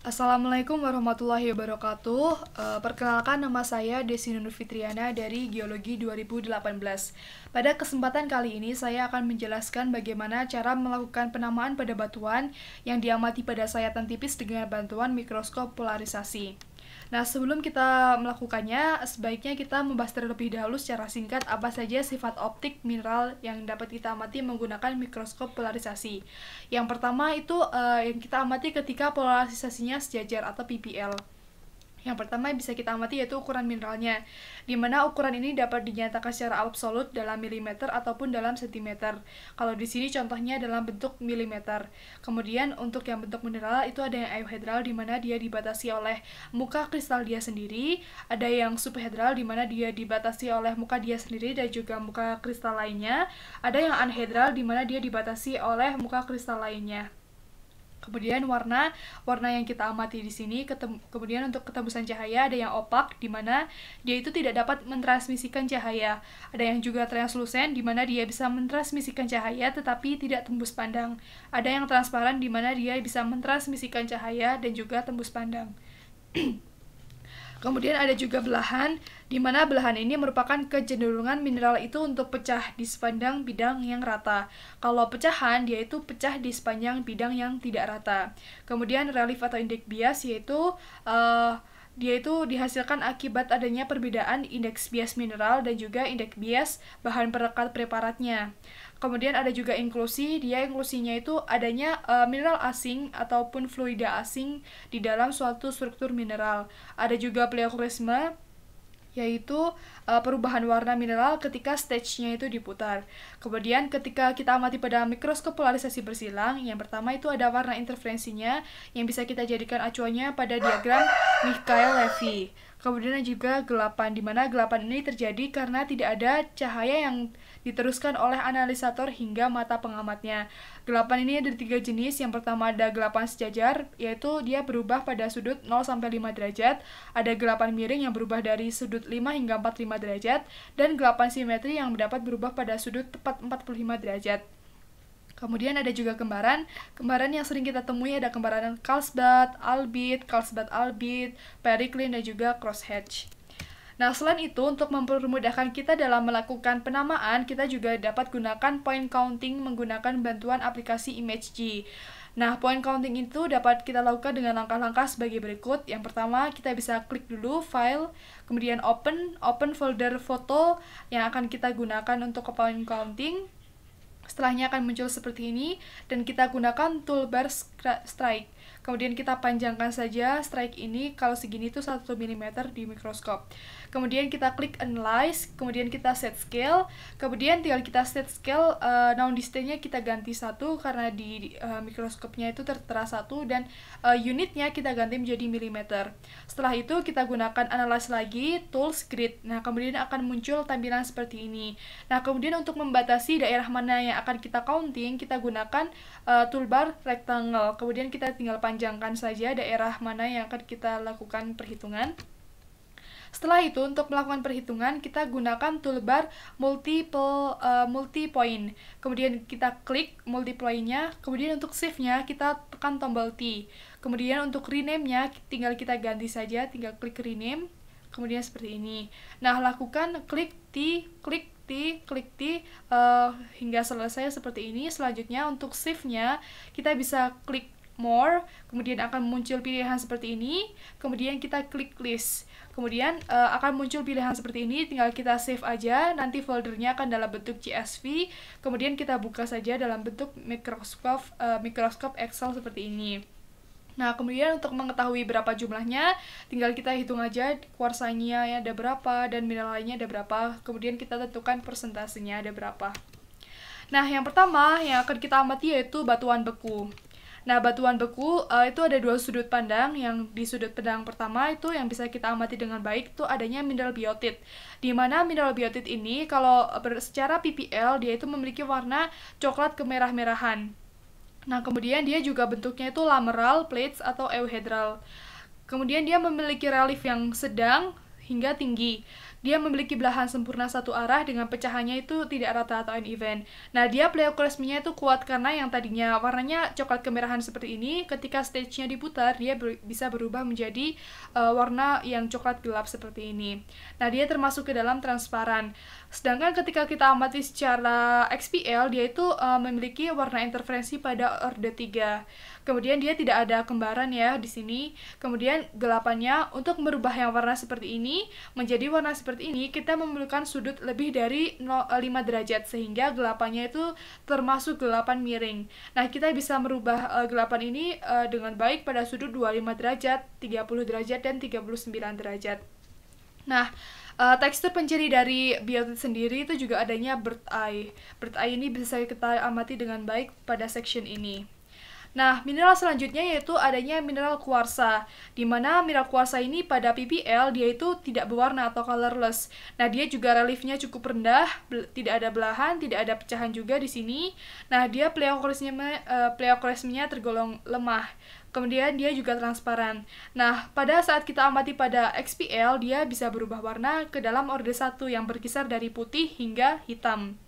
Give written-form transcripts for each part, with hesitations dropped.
Assalamualaikum warahmatullahi wabarakatuh. Perkenalkan, nama saya Desi Nur Fitriana dari Geologi 2018. Pada kesempatan kali ini saya akan menjelaskan bagaimana cara melakukan penamaan pada batuan yang diamati pada sayatan tipis dengan bantuan mikroskop polarisasi. Nah, sebelum kita melakukannya, sebaiknya kita membahas terlebih dahulu secara singkat apa saja sifat optik mineral yang dapat kita amati menggunakan mikroskop polarisasi. Yang pertama itu yang kita amati ketika polarisasinya sejajar atau PPL. Yang pertama yang bisa kita amati yaitu ukuran mineralnya, di mana ukuran ini dapat dinyatakan secara absolut dalam milimeter ataupun dalam sentimeter. Kalau di sini contohnya dalam bentuk milimeter. Kemudian untuk yang bentuk mineral itu ada yang euhedral, di mana dia dibatasi oleh muka kristal dia sendiri, ada yang subhedral, di mana dia dibatasi oleh muka dia sendiri dan juga muka kristal lainnya, ada yang anhedral, di mana dia dibatasi oleh muka kristal lainnya. Kemudian warna yang kita amati di sini, kemudian untuk ketembusan cahaya ada yang opak, di mana dia itu tidak dapat mentransmisikan cahaya. Ada yang juga translusen, di mana dia bisa mentransmisikan cahaya tetapi tidak tembus pandang. Ada yang transparan, di mana dia bisa mentransmisikan cahaya dan juga tembus pandang. Kemudian ada juga belahan, di mana belahan ini merupakan kecenderungan mineral itu untuk pecah di sepanjang bidang yang rata. Kalau pecahan, dia itu pecah di sepanjang bidang yang tidak rata. Kemudian relief atau indeks bias, yaitu dia itu dihasilkan akibat adanya perbedaan indeks bias mineral dan juga indeks bias bahan perekat preparatnya. Kemudian ada juga inklusi, dia inklusinya itu adanya mineral asing ataupun fluida asing di dalam suatu struktur mineral. Ada juga pleochroisme, yaitu perubahan warna mineral ketika stage-nya itu diputar. Kemudian ketika kita amati pada mikroskop polarisasi bersilang, yang pertama itu ada warna interferensinya yang bisa kita jadikan acuannya pada diagram Michael-Levy. Kemudian juga gelapan, di mana gelapan ini terjadi karena tidak ada cahaya yang diteruskan oleh analisator hingga mata pengamatnya. Gelapan ini ada 3 jenis. Yang pertama ada gelapan sejajar, yaitu dia berubah pada sudut 0-5 derajat. Ada gelapan miring yang berubah dari sudut 5 hingga 45 derajat. Dan gelapan simetri yang dapat berubah pada sudut tepat 45 derajat. Kemudian ada juga kembaran. Kembaran yang sering kita temui ada kembaran Karlsbad, Albit, Periklin, dan juga crosshatch. Nah, selain itu, untuk mempermudahkan kita dalam melakukan penamaan, kita juga dapat gunakan point counting menggunakan bantuan aplikasi ImageG. Nah, point counting itu dapat kita lakukan dengan langkah-langkah sebagai berikut. Yang pertama, kita bisa klik dulu file, kemudian open folder foto yang akan kita gunakan untuk point counting. Setelahnya akan muncul seperti ini, dan kita gunakan toolbar strike. Kemudian kita panjangkan saja strike ini, kalau segini itu 1 mm di mikroskop. Kemudian kita klik analyze, kemudian kita set scale, kemudian tinggal kita set scale, noun distance-nya kita ganti 1 karena di mikroskopnya itu tertera 1, dan unitnya kita ganti menjadi milimeter. Setelah itu kita gunakan analyze lagi, tools grid. Nah, kemudian akan muncul tampilan seperti ini. Nah, kemudian untuk membatasi daerah mana yang akan kita counting, kita gunakan toolbar rectangle. Kemudian kita tinggal panjangkan saja daerah mana yang akan kita lakukan perhitungan. Setelah itu, untuk melakukan perhitungan, kita gunakan toolbar multi-point. Kemudian kita klik multiply-nya, kemudian untuk save-nya kita tekan tombol T. Kemudian untuk rename-nya tinggal kita ganti saja, tinggal klik rename. Kemudian seperti ini. Nah, lakukan klik T hingga selesai seperti ini. Selanjutnya untuk save-nya kita bisa klik more, kemudian akan muncul pilihan seperti ini, kemudian kita klik list, kemudian akan muncul pilihan seperti ini, tinggal kita save aja, nanti foldernya akan dalam bentuk CSV, kemudian kita buka saja dalam bentuk mikroskop Excel seperti ini. Nah, kemudian untuk mengetahui berapa jumlahnya, tinggal kita hitung aja kuarsanya ada berapa dan mineralnya ada berapa, kemudian kita tentukan persentasenya ada berapa. Nah, yang pertama yang akan kita amati yaitu batuan beku. Nah, batuan beku itu ada 2 sudut pandang. Yang di sudut pandang pertama itu yang bisa kita amati dengan baik itu adanya mineral biotit. Di mana mineral biotit ini kalau secara PPL dia itu memiliki warna coklat kemerah-merahan. Nah, kemudian dia juga bentuknya itu lameral, plates, atau euhedral. Kemudian dia memiliki relief yang sedang hingga tinggi. dia memiliki belahan sempurna satu arah dengan pecahannya itu tidak rata atau uneven. Nah, dia pleoklesminya itu kuat karena yang tadinya warnanya coklat kemerahan seperti ini, ketika stage-nya diputar, dia bisa berubah menjadi warna yang coklat gelap seperti ini. Nah, dia termasuk ke dalam transparan. Sedangkan ketika kita amati secara XPL, dia itu memiliki warna interferensi pada orde 3. Kemudian dia tidak ada kembaran ya di sini. Kemudian gelapannya, untuk merubah yang warna seperti ini menjadi warna seperti ini, kita memerlukan sudut lebih dari 5 derajat sehingga gelapannya itu termasuk gelapan miring. Nah, kita bisa merubah gelapan ini dengan baik pada sudut 25 derajat, 30 derajat, dan 39 derajat. Nah, tekstur penciri dari biotit sendiri itu juga adanya bird eye. Bird eye ini bisa kita amati dengan baik pada section ini. Nah, mineral selanjutnya yaitu adanya mineral kuarsa, di mana mineral kuarsa ini pada PPL dia itu tidak berwarna atau colorless. Nah, dia juga reliefnya cukup rendah, tidak ada belahan, tidak ada pecahan juga di sini. Nah, dia pleoklesminya tergolong lemah. Kemudian dia juga transparan. Nah, pada saat kita amati pada XPL, dia bisa berubah warna ke dalam orde 1 yang berkisar dari putih hingga hitam.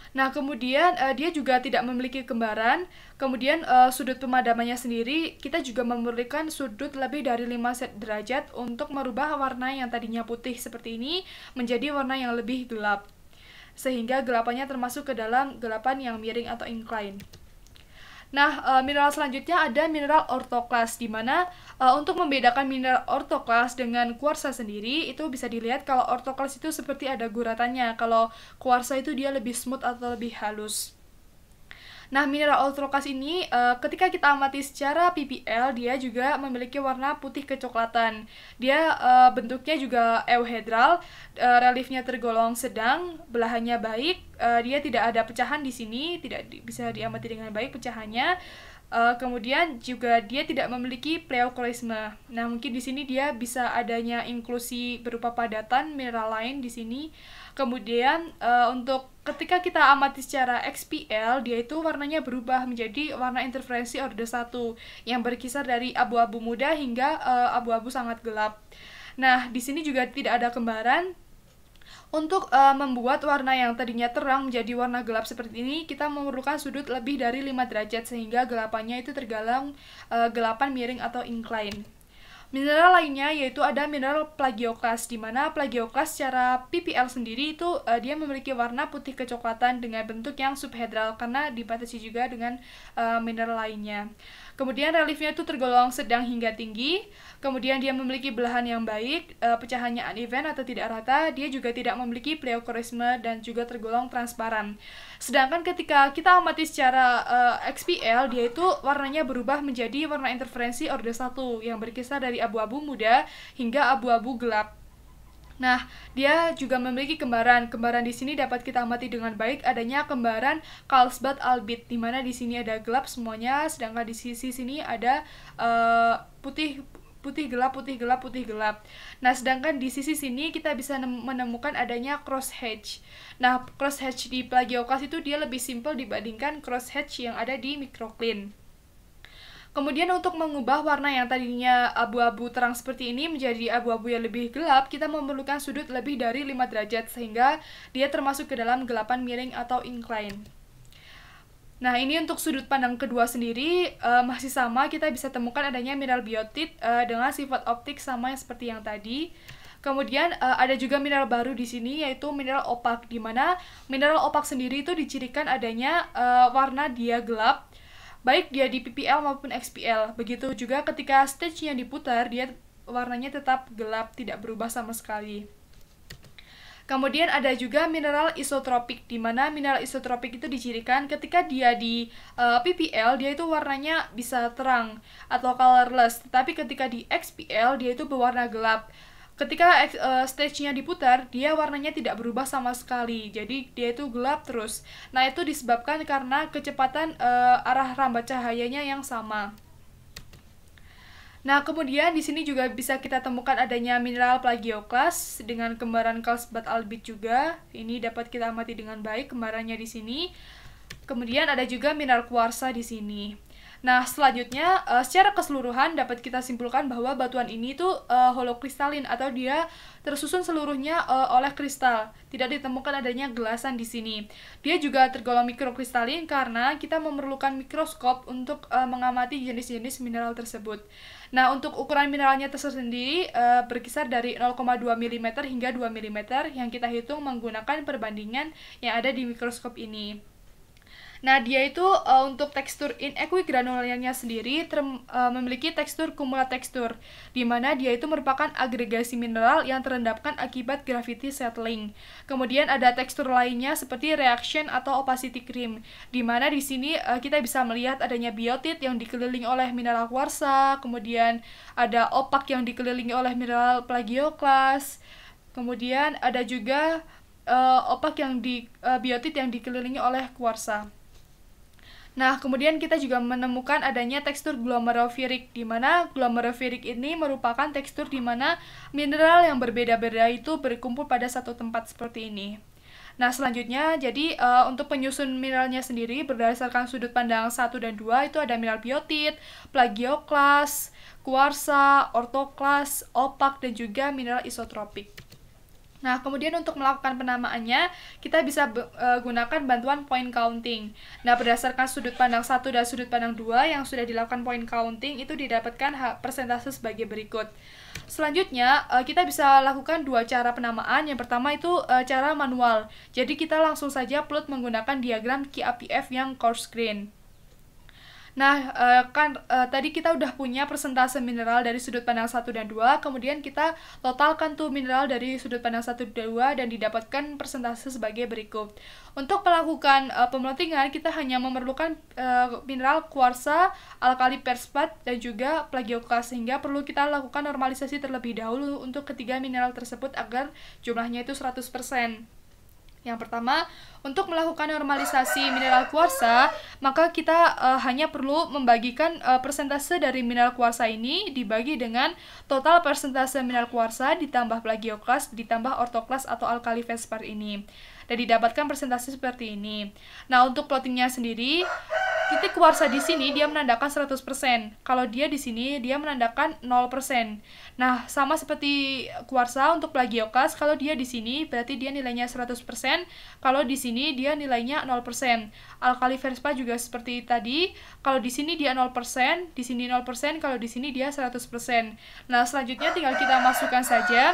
Nah, kemudian dia juga tidak memiliki kembaran. Kemudian sudut pemadamannya sendiri, kita juga memerlukan sudut lebih dari 5 derajat untuk merubah warna yang tadinya putih seperti ini menjadi warna yang lebih gelap. Sehingga gelapannya termasuk ke dalam gelapan yang miring atau incline. Nah, mineral selanjutnya ada mineral orthoklas, di mana untuk membedakan mineral orthoklas dengan kuarsa sendiri, itu bisa dilihat kalau orthoklas itu seperti ada guratannya, kalau kuarsa itu dia lebih smooth atau lebih halus. Nah, mineral orthoklas ini ketika kita amati secara PPL, dia juga memiliki warna putih kecoklatan. Dia bentuknya juga euhedral, reliefnya tergolong sedang, belahannya baik, dia tidak ada pecahan di sini, tidak bisa diamati dengan baik pecahannya. Kemudian juga dia tidak memiliki pleoklesme. Nah, mungkin di sini dia bisa adanya inklusi berupa padatan mineral lain di sini. Kemudian untuk ketika kita amati secara XPL, dia itu warnanya berubah menjadi warna interferensi orde 1 yang berkisar dari abu-abu muda hingga abu-abu sangat gelap. Nah, di sini juga tidak ada kembaran. Untuk membuat warna yang tadinya terang menjadi warna gelap seperti ini, kita memerlukan sudut lebih dari 5 derajat sehingga gelapannya itu tergolong gelapan miring atau incline. Mineral lainnya yaitu ada mineral plagioklas, di mana plagioklas secara PPL sendiri itu dia memiliki warna putih kecoklatan dengan bentuk yang subhedral karena dibatasi juga dengan mineral lainnya. Kemudian reliefnya itu tergolong sedang hingga tinggi. Kemudian dia memiliki belahan yang baik, pecahannya uneven atau tidak rata. Dia juga tidak memiliki pleoklesme dan juga tergolong transparan. Sedangkan ketika kita amati secara XPL, dia itu warnanya berubah menjadi warna interferensi orde 1 yang berkisar dari abu-abu muda hingga abu-abu gelap. Nah, dia juga memiliki kembaran. Kembaran di sini dapat kita amati dengan baik adanya kembaran Carlsbad-Albit, di mana di sini ada gelap semuanya, sedangkan di sisi sini ada putih gelap, putih gelap, putih gelap. Nah, sedangkan di sisi sini kita bisa menemukan adanya crosshatch. Nah, crosshatch di plagioklas itu dia lebih simpel dibandingkan crosshatch yang ada di microcline. Kemudian untuk mengubah warna yang tadinya abu-abu terang seperti ini menjadi abu-abu yang lebih gelap, kita memerlukan sudut lebih dari 5 derajat sehingga dia termasuk ke dalam gelapan miring atau incline. Nah, ini untuk sudut pandang kedua sendiri masih sama, kita bisa temukan adanya mineral biotit dengan sifat optik sama yang seperti yang tadi. Kemudian ada juga mineral baru di sini yaitu mineral opak, di mana mineral opak sendiri itu dicirikan adanya warna dia gelap, baik dia di PPL maupun XPL. Begitu juga ketika stage-nya diputar, dia warnanya tetap gelap, tidak berubah sama sekali. Kemudian ada juga mineral isotropik, di mana mineral isotropik itu dicirikan ketika dia di PPL, dia itu warnanya bisa terang atau colorless, tetapi ketika di XPL, dia itu berwarna gelap. Ketika stage-nya diputar, dia warnanya tidak berubah sama sekali, jadi dia itu gelap terus. Nah, itu disebabkan karena kecepatan arah rambat cahayanya yang sama. Nah, kemudian di sini juga bisa kita temukan adanya mineral plagioklas dengan kembaran Carlsbad-Albit juga. Ini dapat kita amati dengan baik kembarannya di sini. Kemudian ada juga mineral kuarsa di sini. Nah, selanjutnya secara keseluruhan dapat kita simpulkan bahwa batuan ini tuh holokristalin atau dia tersusun seluruhnya oleh kristal. Tidak ditemukan adanya gelasan di sini. Dia juga tergolong mikrokristalin karena kita memerlukan mikroskop untuk mengamati jenis-jenis mineral tersebut. Nah, untuk ukuran mineralnya tersendiri berkisar dari 0,2 mm hingga 2 mm yang kita hitung menggunakan perbandingan yang ada di mikroskop ini. Nah, dia itu untuk tekstur inequigranularnya sendiri memiliki tekstur kumulatekstur, di mana dia itu merupakan agregasi mineral yang terendapkan akibat gravity settling. Kemudian ada tekstur lainnya seperti reaction atau opacity cream, di mana di sini kita bisa melihat adanya biotit yang dikelilingi oleh mineral kuarsa, kemudian ada opak yang dikelilingi oleh mineral plagioklas, kemudian ada juga opak yang biotit yang dikelilingi oleh kuarsa. Nah, kemudian kita juga menemukan adanya tekstur glomeruloferic, di mana glomeruloferic ini merupakan tekstur di mana mineral yang berbeda-beda itu berkumpul pada satu tempat seperti ini. Nah, selanjutnya, jadi untuk penyusun mineralnya sendiri berdasarkan sudut pandang 1 dan 2 itu ada mineral biotit, plagioklas, kuarsa, ortoklas, opak, dan juga mineral isotropik. Nah, kemudian untuk melakukan penamaannya, kita bisa gunakan bantuan point counting. Nah, berdasarkan sudut pandang 1 dan sudut pandang 2 yang sudah dilakukan point counting, itu didapatkan persentase sebagai berikut. Selanjutnya, kita bisa lakukan dua cara penamaan. Yang pertama itu cara manual. Jadi, kita langsung saja plot menggunakan diagram QAPF yang coarse grain. Nah, tadi kita udah punya persentase mineral dari sudut pandang 1 dan 2, kemudian kita totalkan tuh mineral dari sudut pandang 1 dan 2 dan didapatkan persentase sebagai berikut. Untuk melakukan pemelotingan, kita hanya memerlukan mineral kuarsa, alkali perspat, dan juga plagioklas, sehingga perlu kita lakukan normalisasi terlebih dahulu untuk ketiga mineral tersebut agar jumlahnya itu 100%. Yang pertama, untuk melakukan normalisasi mineral kuarsa, maka kita hanya perlu membagikan persentase dari mineral kuarsa ini dibagi dengan total persentase mineral kuarsa ditambah plagioklas ditambah ortoklas atau alkali felspar ini. Dan didapatkan persentase seperti ini. Nah, untuk plottingnya sendiri, titik kuarsa di sini dia menandakan 100%. Kalau dia di sini dia menandakan 0%. Nah, sama seperti kuarsa untuk plagioklas, kalau dia di sini berarti dia nilainya 100%, kalau di sini dia nilainya 0%. Alkali felspar juga seperti tadi, kalau di sini dia 0%, di sini 0%, kalau di sini dia 100%. Nah, selanjutnya tinggal kita masukkan saja.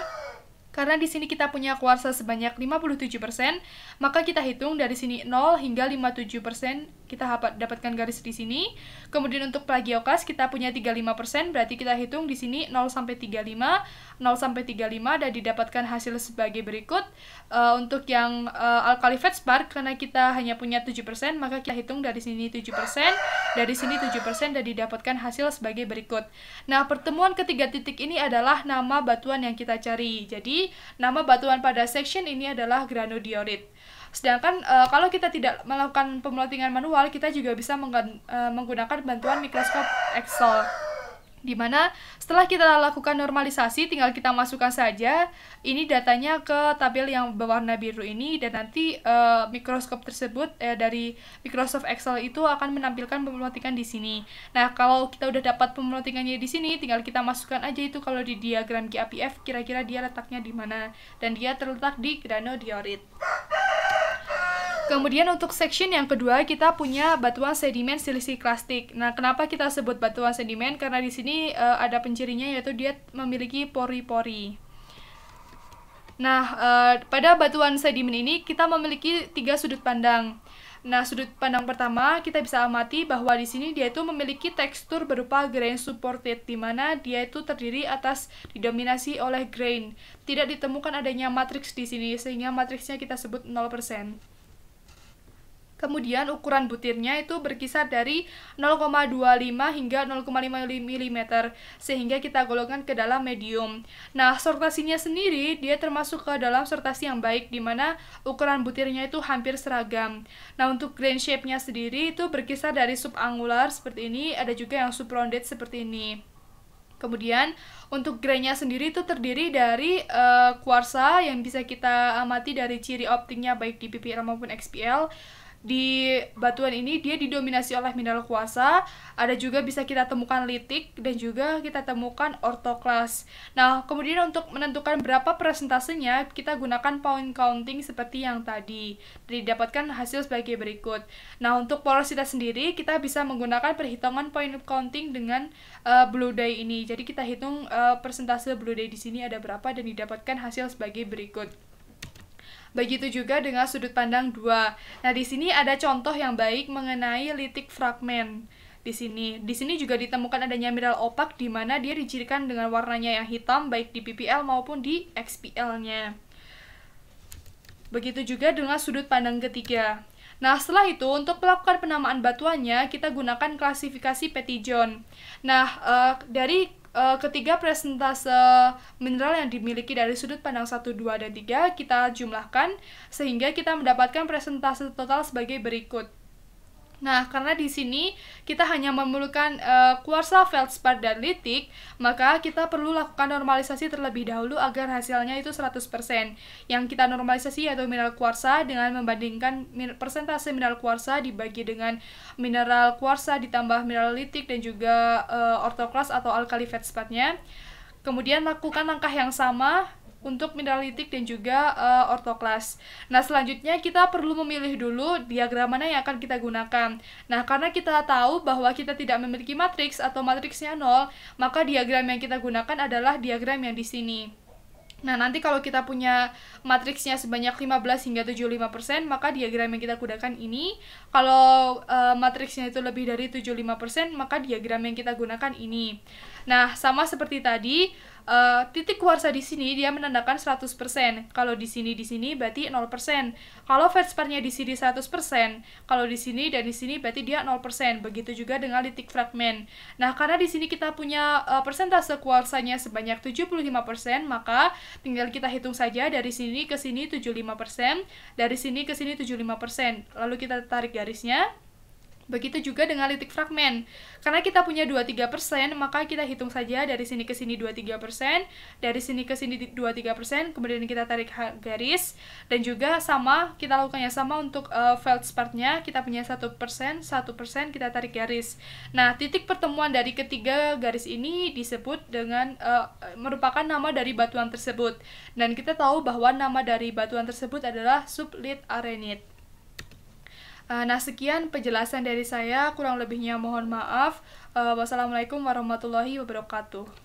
Karena di sini kita punya kuarsa sebanyak 57%, maka kita hitung dari sini 0 hingga 57%, kita dapatkan garis di sini. Kemudian untuk plagioklas kita punya 35%, berarti kita hitung di sini 0 sampai 35, 0 sampai 35 dan didapatkan hasil sebagai berikut. Untuk yang alkali felspar, karena kita hanya punya 7%, maka kita hitung dari sini 7%, dari sini 7% dan didapatkan hasil sebagai berikut. Nah, pertemuan ketiga titik ini adalah nama batuan yang kita cari. Jadi, nama batuan pada section ini adalah granodiorit. Sedangkan kalau kita tidak melakukan pemelotingan manual, kita juga bisa menggunakan bantuan mikroskop Excel, di mana setelah kita lakukan normalisasi tinggal kita masukkan saja ini datanya ke tabel yang berwarna biru ini, dan nanti mikroskop tersebut dari Microsoft Excel itu akan menampilkan pemelotingan di sini. Nah, kalau kita udah dapat pemelotingannya di sini, tinggal kita masukkan aja itu kalau di diagram QAPF kira-kira dia letaknya di mana, dan dia terletak di granodiorit. Kemudian untuk section yang kedua kita punya batuan sedimen siliciklastik. Nah, kenapa kita sebut batuan sedimen? Karena di sini ada pencirinya, yaitu dia memiliki pori-pori. Nah, pada batuan sedimen ini kita memiliki 3 sudut pandang. Nah, sudut pandang pertama kita bisa amati bahwa di sini dia itu memiliki tekstur berupa grain supported, di mana dia itu terdiri atas didominasi oleh grain. Tidak ditemukan adanya matriks di sini, sehingga matriksnya kita sebut 0%. Kemudian ukuran butirnya itu berkisar dari 0,25 hingga 0,5 mm, sehingga kita golongkan ke dalam medium. Nah, sortasinya sendiri dia termasuk ke dalam sortasi yang baik, di mana ukuran butirnya itu hampir seragam. Nah, untuk grain shape-nya sendiri itu berkisar dari subangular seperti ini, ada juga yang subrounded seperti ini. Kemudian untuk grainnya sendiri itu terdiri dari kuarsa yang bisa kita amati dari ciri optiknya baik di PPL maupun XPL. di batuan ini dia didominasi oleh mineral kuarsa. Ada juga bisa kita temukan litik dan juga kita temukan orthoklas. Nah, kemudian untuk menentukan berapa persentasenya, kita gunakan point counting seperti yang tadi. Didapatkan hasil sebagai berikut. Nah, untuk porositas sendiri kita bisa menggunakan perhitungan point counting dengan blue dye ini. Jadi kita hitung persentase blue dye di sini ada berapa dan didapatkan hasil sebagai berikut. Begitu juga dengan sudut pandang 2. Nah, di sini ada contoh yang baik mengenai litik fragmen. Di sini juga ditemukan adanya mineral opak di mana dia dicirikan dengan warnanya yang hitam baik di PPL maupun di XPL-nya. Begitu juga dengan sudut pandang ketiga. Nah, setelah itu untuk melakukan penamaan batuannya kita gunakan klasifikasi Petitjohn. Nah, dari ketiga presentase mineral yang dimiliki dari sudut pandang 1, 2, dan 3 kita jumlahkan sehingga kita mendapatkan presentase total sebagai berikut. Nah, karena di sini kita hanya memerlukan kuarsa, feldspar, dan litik, maka kita perlu lakukan normalisasi terlebih dahulu agar hasilnya itu 100%. Yang kita normalisasi yaitu mineral kuarsa dengan membandingkan persentase mineral kuarsa dibagi dengan mineral kuarsa ditambah mineral litik dan juga orthoklas atau alkali feldsparnya. Kemudian lakukan langkah yang sama untuk mineralitik dan juga orthoklas. Nah, selanjutnya kita perlu memilih dulu diagram mana yang akan kita gunakan. Nah, karena kita tahu bahwa kita tidak memiliki matriks atau matriksnya 0, maka diagram yang kita gunakan adalah diagram yang di sini. Nah, nanti kalau kita punya matriksnya sebanyak 15 hingga 75%, maka diagram yang kita gunakan ini. Kalau matriksnya itu lebih dari 75%, maka diagram yang kita gunakan ini. Nah, sama seperti tadi, titik kuarsa di sini dia menandakan 100%. Kalau di sini berarti 0%. Kalau feldsparnya di sini 100%, kalau di sini dan di sini berarti dia 0%. Begitu juga dengan litik fragmen. Nah, karena di sini kita punya persentase kuarsanya sebanyak 75%, maka tinggal kita hitung saja dari sini ke sini 75%, dari sini ke sini 75%. Lalu kita tarik garisnya. Begitu juga dengan litik fragmen. Karena kita punya 23%, maka kita hitung saja dari sini ke sini 23%, dari sini ke sini 23%, kemudian kita tarik garis, dan juga sama, kita lakukan yang sama untuk feldsparnya, kita punya 1%, 1% kita tarik garis. Nah, titik pertemuan dari ketiga garis ini disebut dengan merupakan nama dari batuan tersebut. Dan kita tahu bahwa nama dari batuan tersebut adalah sublit arenit. Nah, sekian penjelasan dari saya, kurang lebihnya mohon maaf. Wassalamualaikum warahmatullahi wabarakatuh.